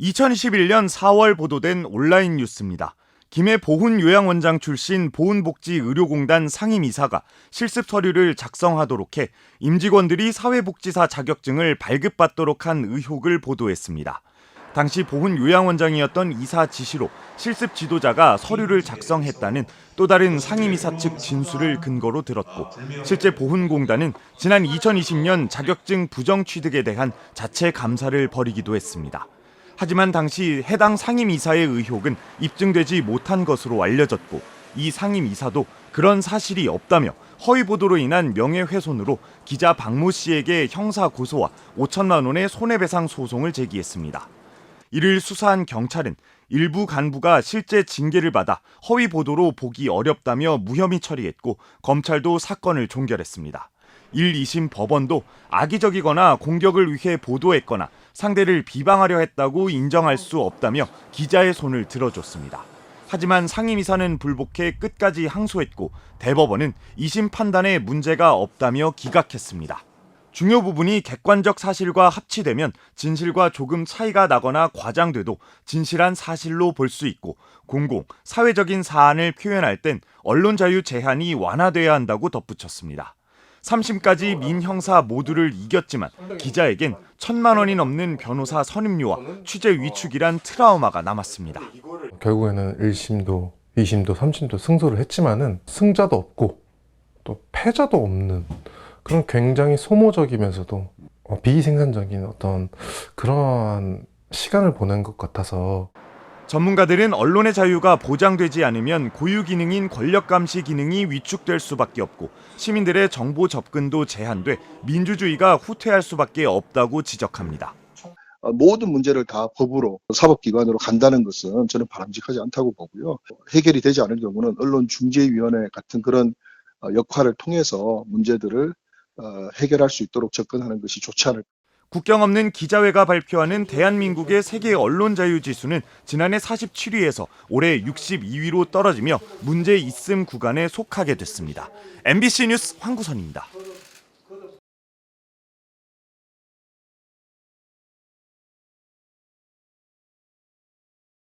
2021년 4월 보도된 온라인 뉴스입니다. 김해 보훈요양원장 출신 보훈복지의료공단 상임이사가 실습 서류를 작성하도록 해 임직원들이 사회복지사 자격증을 발급받도록 한 의혹을 보도했습니다. 당시 보훈요양원장이었던 이사 지시로 실습 지도자가 서류를 작성했다는 또 다른 상임이사 측 진술을 근거로 들었고, 실제 보훈공단은 지난 2020년 자격증 부정 취득에 대한 자체 감사를 벌이기도 했습니다. 하지만 당시 해당 상임이사의 의혹은 입증되지 못한 것으로 알려졌고, 이 상임이사도 그런 사실이 없다며 허위 보도로 인한 명예훼손으로 기자 박모 씨에게 형사 고소와 5천만 원의 손해배상 소송을 제기했습니다. 이를 수사한 경찰은 일부 간부가 실제 징계를 받아 허위 보도로 보기 어렵다며 무혐의 처리했고, 검찰도 사건을 종결했습니다. 1, 2심 법원도 악의적이거나 공격을 위해 보도했거나 상대를 비방하려 했다고 인정할 수 없다며 기자의 손을 들어줬습니다. 하지만 상임이사는 불복해 끝까지 항소했고, 대법원은 2심 판단에 문제가 없다며 기각했습니다. 중요 부분이 객관적 사실과 합치되면 진실과 조금 차이가 나거나 과장돼도 진실한 사실로 볼 수 있고, 공공, 사회적인 사안을 표현할 땐 언론 자유 제한이 완화돼야 한다고 덧붙였습니다. 3심까지 민형사 모두를 이겼지만 기자에겐 1,000만 원이 넘는 변호사 선임료와 취재 위축이란 트라우마가 남았습니다. 결국에는 1심도 2심도 3심도 승소를 했지만은 승자도 없고 또 패자도 없는 그런 굉장히 소모적이면서도 비생산적인 어떤 그러한 시간을 보낸 것 같아서, 전문가들은 언론의 자유가 보장되지 않으면 고유 기능인 권력 감시 기능이 위축될 수밖에 없고, 시민들의 정보 접근도 제한돼 민주주의가 후퇴할 수밖에 없다고 지적합니다. 모든 문제를 다 법으로, 사법기관으로 간다는 것은 저는 바람직하지 않다고 보고요. 해결이 되지 않을 경우는 언론중재위원회 같은 그런 역할을 통해서 문제들을 해결할 수 있도록 접근하는 것이 좋지 않을까. 국경 없는 기자회가 발표하는 대한민국의 세계 언론 자유 지수는 지난해 47위에서 올해 62위로 떨어지며 문제 있음 구간에 속하게 됐습니다. MBC 뉴스 황구선입니다.